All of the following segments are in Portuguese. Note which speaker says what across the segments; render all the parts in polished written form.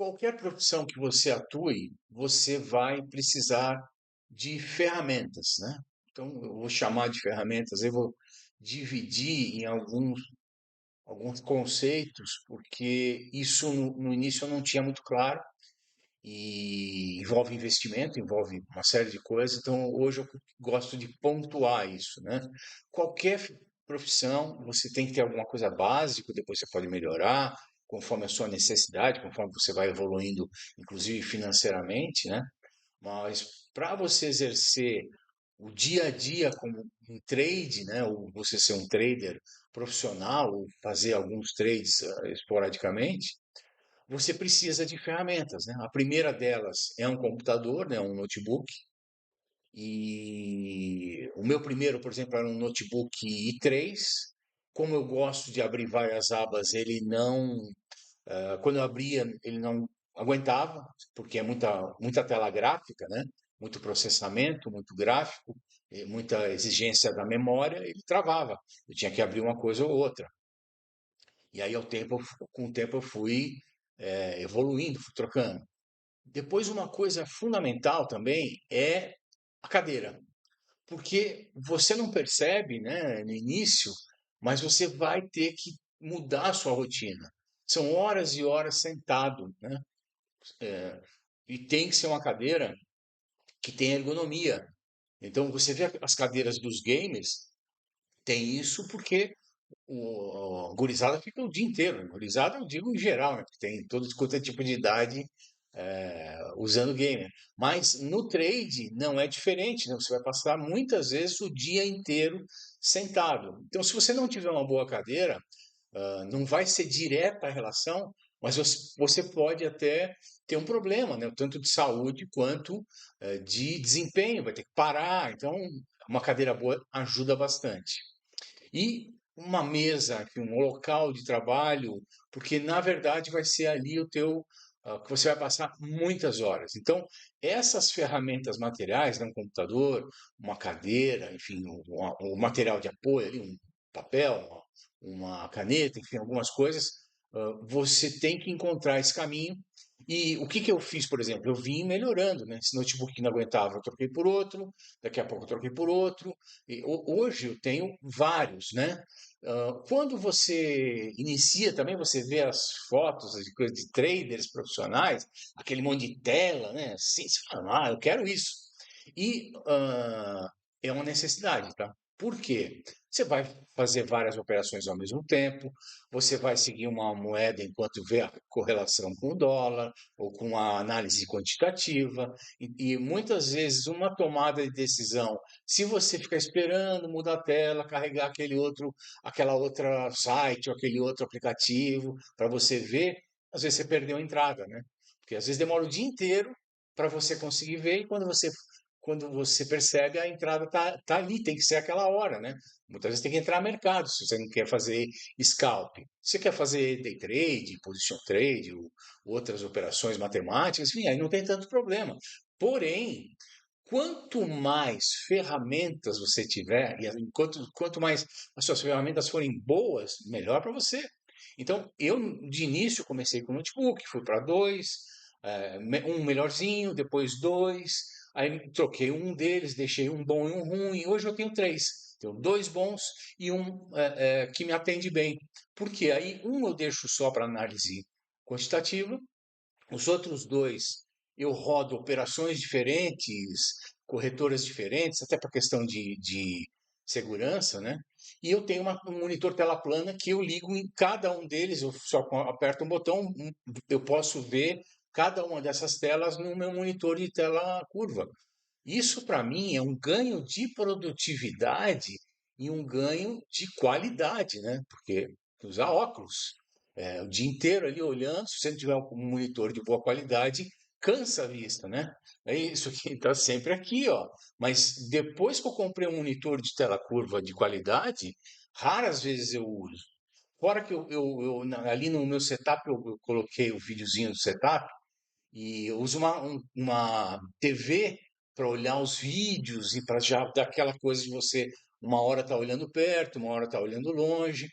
Speaker 1: Qualquer profissão que você atue, você vai precisar de ferramentas, né? Então, eu vou chamar de ferramentas, eu vou dividir em alguns conceitos, porque isso no início eu não tinha muito claro e envolve investimento, envolve uma série de coisas. Então, hoje eu gosto de pontuar isso, né? Qualquer profissão, você tem que ter alguma coisa básica, depois você pode melhorar, conforme a sua necessidade, conforme você vai evoluindo, inclusive financeiramente, né? Mas para você exercer o dia a dia como um trade, né? Ou você ser um trader profissional, ou fazer alguns trades esporadicamente, você precisa de ferramentas, né? A primeira delas é um computador, né? Um notebook. E o meu primeiro, por exemplo, era um notebook i3. Como eu gosto de abrir várias abas, ele não, quando eu abria, ele não aguentava, porque é muita tela gráfica, né? Muito processamento, muito gráfico, muita exigência da memória, ele travava. Eu tinha que abrir uma coisa ou outra. E aí, com o tempo, eu fui evoluindo, fui trocando. Depois, uma coisa fundamental também é a cadeira, porque você não percebe, né, no início, mas você vai ter que mudar a sua rotina. São horas e horas sentado, né? E tem que ser uma cadeira que tem ergonomia. Então, você vê as cadeiras dos gamers, tem isso porque a gurizada fica o dia inteiro. Gurizada, eu digo em geral, né? Porque tem todo quanto é tipo de idade usando gamer. Mas no trade não é diferente, né? Você vai passar muitas vezes o dia inteiro sentado. Então, se você não tiver uma boa cadeira, não vai ser direta a relação, mas você pode até ter um problema, né? Tanto de saúde quanto de desempenho, vai ter que parar. Então, uma cadeira boa ajuda bastante. E uma mesa, aqui, um local de trabalho, porque na verdade vai ser ali que você vai passar muitas horas. Então, essas ferramentas materiais, né, um computador, uma cadeira, enfim, um material de apoio, ali, um papel, uma caneta, enfim, algumas coisas, você tem que encontrar esse caminho. E o que que eu fiz, por exemplo? Eu vim melhorando, né? Esse notebook que não aguentava, eu troquei por outro, daqui a pouco eu troquei por outro, e hoje eu tenho vários, né? Quando você inicia também, você vê as fotos de coisas de traders profissionais, aquele monte de tela, né? Assim, você fala, eu quero isso. E é uma necessidade, tá? Por quê? Você vai fazer várias operações ao mesmo tempo, você vai seguir uma moeda enquanto vê a correlação com o dólar ou com a análise quantitativa, e muitas vezes uma tomada de decisão, se você ficar esperando mudar a tela, carregar aquela outra site ou aquele outro aplicativo para você ver, às vezes você perdeu a entrada, né? Porque às vezes demora o dia inteiro para você conseguir ver e quando você percebe a entrada tá ali, tem que ser aquela hora, né? Muitas vezes tem que entrar no mercado se você não quer fazer scalp. Se você quer fazer day trade, position trade, ou outras operações matemáticas, enfim, aí não tem tanto problema. Porém, quanto mais ferramentas você tiver, e quanto mais as suas ferramentas forem boas, melhor para você. Então, eu de início comecei com notebook, fui para dois, um melhorzinho, depois dois, aí troquei um deles, deixei um bom e um ruim, hoje eu tenho três. Tenho dois bons e um que me atende bem. Porque aí um eu deixo só para análise quantitativa, os outros dois, eu rodo operações diferentes, corretoras diferentes, até para questão de segurança, né? E eu tenho um monitor tela plana que eu ligo em cada um deles, eu só aperto um botão, eu posso ver cada uma dessas telas no meu monitor de tela curva. Isso, para mim, é um ganho de produtividade e um ganho de qualidade, né? Porque usar óculos o dia inteiro ali olhando, se você não tiver um monitor de boa qualidade, cansa a vista, né? É isso que está sempre aqui, ó. Mas depois que eu comprei um monitor de tela curva de qualidade, raras vezes eu uso. Fora que ali no meu setup eu coloquei o videozinho do setup, e eu uso uma TV para olhar os vídeos e para já dar aquela coisa de você uma hora tá olhando perto, uma hora tá olhando longe.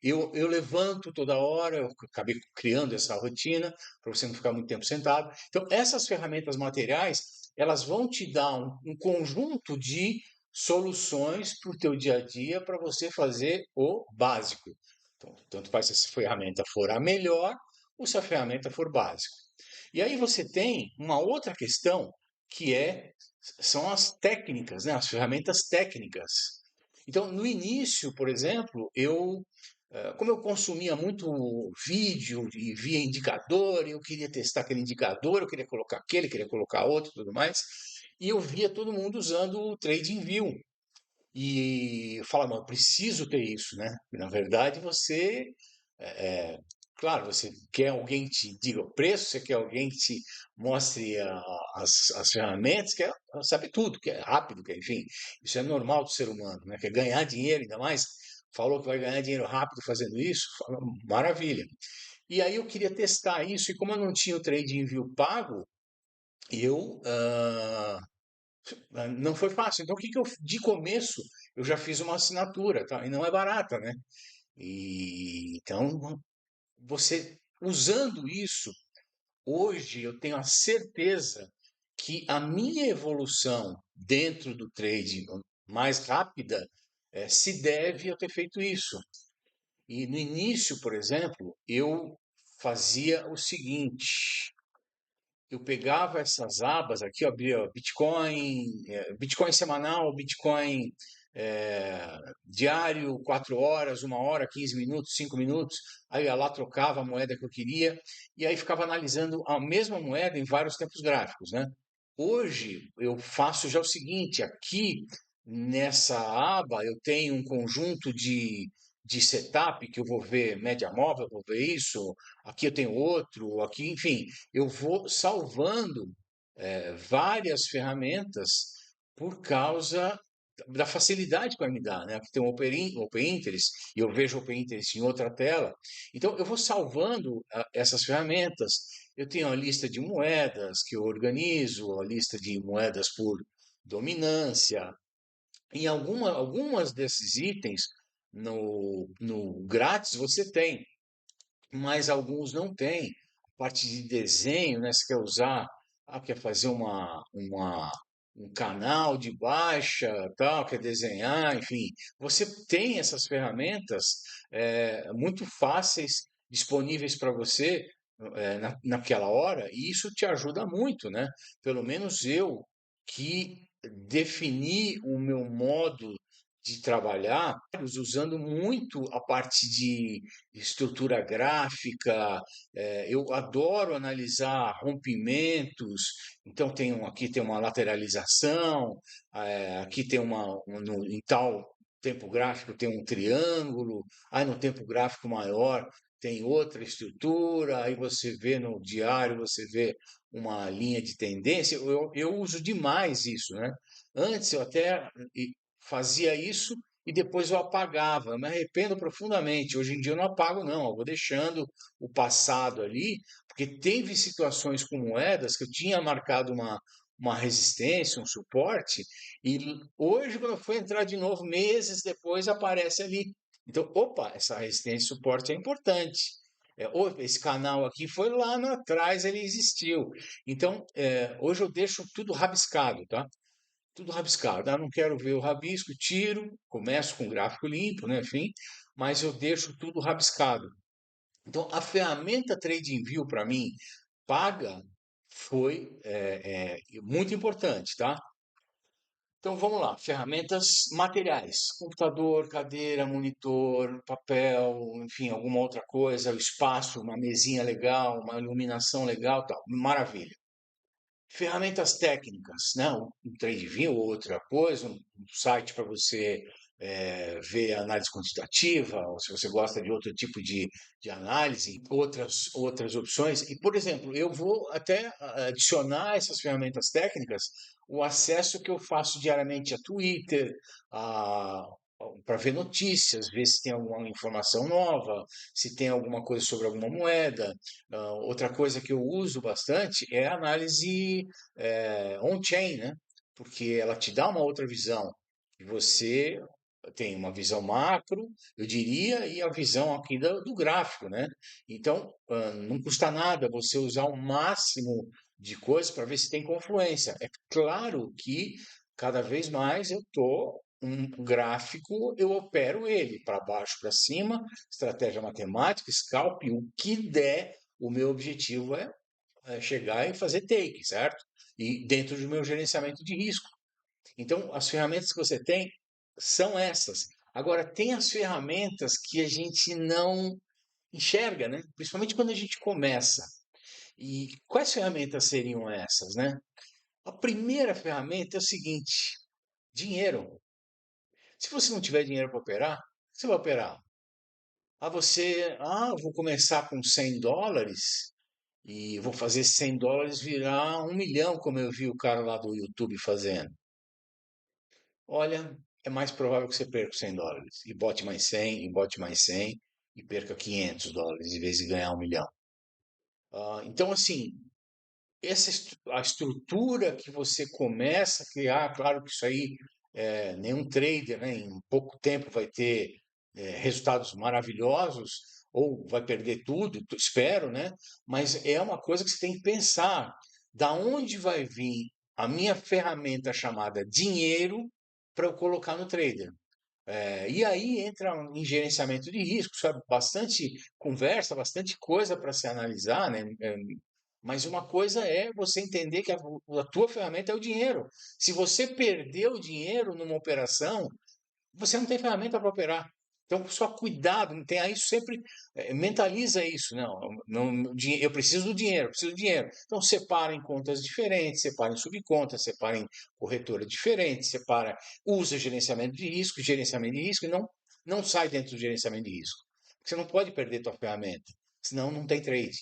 Speaker 1: eu levanto toda hora, eu acabei criando essa rotina para você não ficar muito tempo sentado. Então, essas ferramentas materiais, elas vão te dar um conjunto de soluções para o teu dia a dia para você fazer o básico. Então, tanto faz se essa ferramenta for a melhor ou se a ferramenta for básica. E aí você tem uma outra questão que são as técnicas, né? As ferramentas técnicas. Então, no início, por exemplo, como eu consumia muito vídeo e via indicador, eu queria testar aquele indicador, eu queria colocar aquele, queria colocar outro, e tudo mais, e eu via todo mundo usando o TradingView. E eu falava, eu preciso ter isso, né? E, na verdade, claro, você quer alguém que te diga o preço, você quer alguém que te mostre as ferramentas, quer saber tudo, que é rápido, que enfim, isso é normal do ser humano, né? Quer ganhar dinheiro, ainda mais falou que vai ganhar dinheiro rápido fazendo isso, fala, maravilha. E aí eu queria testar isso, e como eu não tinha o TradingView pago, eu não foi fácil. Então, o que que eu, de começo, eu já fiz uma assinatura, tá? E não é barata, né? E então, você usando isso, hoje eu tenho a certeza que a minha evolução dentro do trading mais rápida se deve a eu ter feito isso. E no início, por exemplo, eu fazia o seguinte: eu pegava essas abas aqui, eu abria Bitcoin, Bitcoin semanal, Bitcoin diário, 4 horas, 1 hora, 15 minutos, 5 minutos. Aí eu ia lá, trocava a moeda que eu queria e aí ficava analisando a mesma moeda em vários tempos gráficos, né? Hoje eu faço já o seguinte, aqui nessa aba eu tenho um conjunto de setup que eu vou ver média móvel, eu vou ver isso, aqui eu tenho outro, aqui, enfim, eu vou salvando várias ferramentas por causa da facilidade que vai me dar, né? Aqui tem o Open Interest e eu vejo o Open Interest em outra tela. Então, eu vou salvando essas ferramentas. Eu tenho a lista de moedas que eu organizo, a lista de moedas por dominância. Em algumas desses itens, no grátis, você tem mas alguns não têm. A parte de desenho, né? Você quer usar, quer fazer um canal de baixa, tal, quer desenhar, enfim. Você tem essas ferramentas muito fáceis, disponíveis para você naquela hora, e isso te ajuda muito, né? Pelo menos eu que defini o meu modo de trabalhar usando muito a parte de estrutura gráfica, eu adoro analisar rompimentos, então aqui tem uma lateralização, aqui tem em tal tempo gráfico tem um triângulo, aí no tempo gráfico maior tem outra estrutura, aí você vê no diário, você vê uma linha de tendência, eu uso demais isso, né? Antes eu até fazia isso e depois eu apagava. Eu me arrependo profundamente. Hoje em dia eu não apago, não. Eu vou deixando o passado ali, porque teve situações com moedas que eu tinha marcado uma resistência, um suporte, e hoje, quando eu for entrar de novo, meses depois, aparece ali. Então, opa, essa resistência e suporte é importante. Esse canal aqui foi lá no atrás, ele existiu. Então, hoje eu deixo tudo rabiscado, tá? Tudo rabiscado. Não quero ver o rabisco, tiro, começo com gráfico limpo, né? Enfim, mas eu deixo tudo rabiscado. Então, a ferramenta TradingView para mim paga foi muito importante, tá? Então vamos lá, ferramentas materiais, computador, cadeira, monitor, papel, enfim, alguma outra coisa, o espaço, uma mesinha legal, uma iluminação legal, tal, maravilha. Ferramentas técnicas, né? Um TradingView ou outra coisa, um site para você ver análise quantitativa, ou se você gosta de outro tipo de análise, outras opções. E, por exemplo, eu vou até adicionar essas ferramentas técnicas o acesso que eu faço diariamente a Twitter, para ver notícias, ver se tem alguma informação nova, se tem alguma coisa sobre alguma moeda. Outra coisa que eu uso bastante é a análise on-chain, né? Porque ela te dá uma outra visão. E você tem uma visão macro, eu diria, e a visão aqui do gráfico, né? Então, não custa nada você usar o máximo de coisas para ver se tem confluência. É claro que cada vez mais eu estou um gráfico, eu opero ele para baixo, para cima, estratégia matemática, scalp, o que der, o meu objetivo é chegar e fazer take, certo? E dentro do meu gerenciamento de risco. Então, as ferramentas que você tem são essas. Agora, tem as ferramentas que a gente não enxerga, né? Principalmente quando a gente começa. E quais ferramentas seriam essas, né? A primeira ferramenta é o seguinte: dinheiro. Se você não tiver dinheiro para operar, você vai operar. Vou começar com US$ 100 e vou fazer US$ 100 virar 1 milhão, como eu vi o cara lá do YouTube fazendo. Olha, é mais provável que você perca os US$ 100 e bote mais 100, e bote mais 100 e perca US$ 500 em vez de ganhar 1 milhão. Então, assim, a estrutura que você começa a criar, claro que isso aí, nenhum trader, né, em pouco tempo vai ter resultados maravilhosos ou vai perder tudo, espero, né? Mas é uma coisa que você tem que pensar, da onde vai vir a minha ferramenta chamada dinheiro para eu colocar no trader. E aí entra em gerenciamento de risco, sabe? Bastante conversa, bastante coisa para se analisar, né? Mas uma coisa é você entender que a tua ferramenta é o dinheiro. Se você perder o dinheiro numa operação, você não tem ferramenta para operar. Então, só cuidado, não tenha isso sempre, mentaliza isso. Não, eu preciso do dinheiro, eu preciso do dinheiro. Então, separa em contas diferentes, separa em subcontas, separa em corretora diferente, separa, usa gerenciamento de risco, e não sai dentro do gerenciamento de risco. Você não pode perder tua ferramenta, senão não tem trade.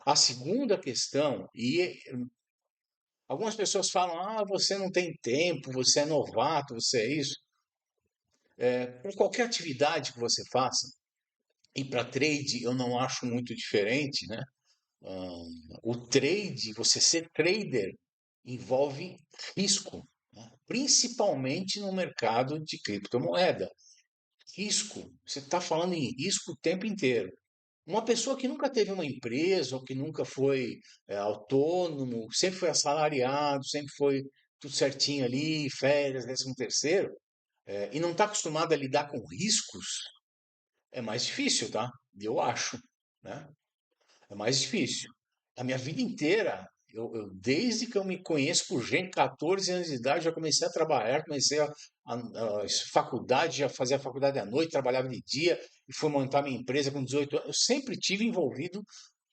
Speaker 1: A segunda questão, algumas pessoas falam, você não tem tempo, você é novato, você é isso. Com qualquer atividade que você faça, e para trade eu não acho muito diferente, né? O trade, você ser trader, envolve risco, né? Principalmente no mercado de criptomoeda. Risco, você está falando em risco o tempo inteiro. Uma pessoa que nunca teve uma empresa, ou que nunca foi autônomo, sempre foi assalariado, sempre foi tudo certinho ali, férias, 13º, e não está acostumado a lidar com riscos, é mais difícil, tá? Eu acho, né? É mais difícil. A minha vida inteira, desde que eu me conheço por gente, 14 anos de idade, já comecei a trabalhar, comecei a faculdade, já fazia faculdade à noite, trabalhava de dia e fui montar minha empresa com 18 anos. Eu sempre tive envolvido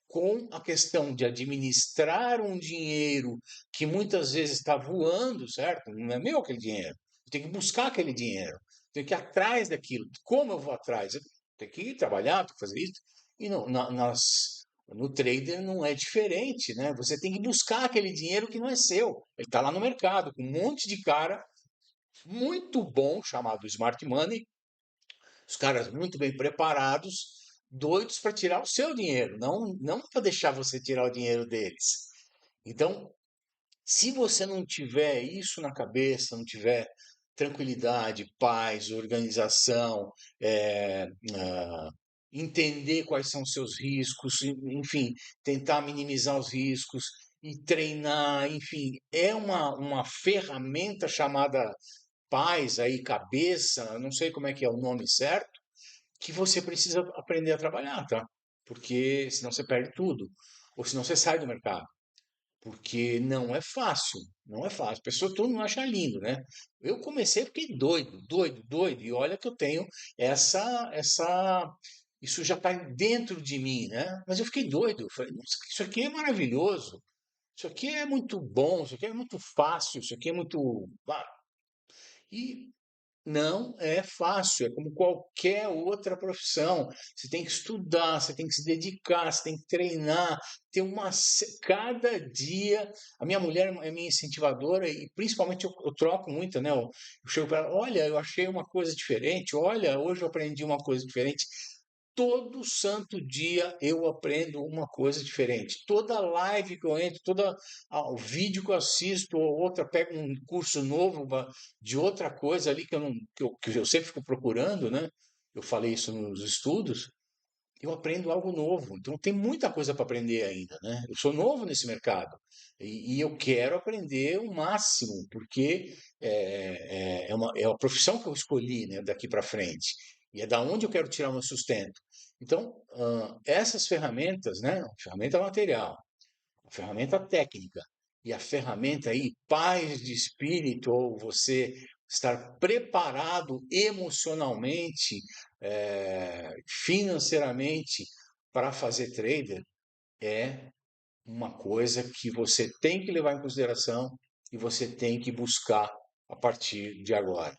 Speaker 1: com a questão de administrar um dinheiro que muitas vezes está voando, certo? Não é meu aquele dinheiro. Eu tenho que buscar aquele dinheiro. Tenho que ir atrás daquilo. Como eu vou atrás? Eu tenho que ir trabalhar, tenho que fazer isso. E no trader não é diferente, né? Você tem que buscar aquele dinheiro que não é seu. Ele está lá no mercado, com um monte de cara muito bom, chamado smart money, os caras muito bem preparados, doidos para tirar o seu dinheiro, não para deixar você tirar o dinheiro deles. Então, se você não tiver isso na cabeça, não tiver tranquilidade, paz, organização, entender quais são os seus riscos, enfim, tentar minimizar os riscos e treinar, enfim, é uma ferramenta chamada paz aí, cabeça, não sei como é que é o nome certo, que você precisa aprender a trabalhar, tá? Porque senão você perde tudo. Ou senão você sai do mercado. Porque não é fácil. Não é fácil. A pessoa todo mundo acha lindo, né? Eu comecei porque doido, doido, doido. E olha que eu tenho essa. Isso já está dentro de mim, né? Mas eu fiquei doido. Eu falei, nossa, isso aqui é maravilhoso. Isso aqui é muito bom. Isso aqui é muito fácil. Isso aqui é muito. E não é fácil, é como qualquer outra profissão. Você tem que estudar, você tem que se dedicar, você tem que treinar, ter cada dia. A minha mulher é minha incentivadora e principalmente eu troco muito, né? Eu chego para ela, olha, eu achei uma coisa diferente, olha, hoje eu aprendi uma coisa diferente. todo santo dia eu aprendo uma coisa diferente. Toda live que eu entro, todo o vídeo que eu assisto, ou outra, pego um curso novo de outra coisa ali que eu, não, que eu sempre fico procurando, né? Eu falei isso nos estudos, eu aprendo algo novo. Então tem muita coisa para aprender ainda, né? Eu sou novo nesse mercado e eu quero aprender o máximo, porque é uma profissão que eu escolhi, né, daqui para frente. E é da onde eu quero tirar o meu sustento. Então, essas ferramentas, né, a ferramenta material, a ferramenta técnica e a ferramenta aí, paz de espírito, ou você estar preparado emocionalmente, financeiramente para fazer trader, é uma coisa que você tem que levar em consideração e você tem que buscar a partir de agora.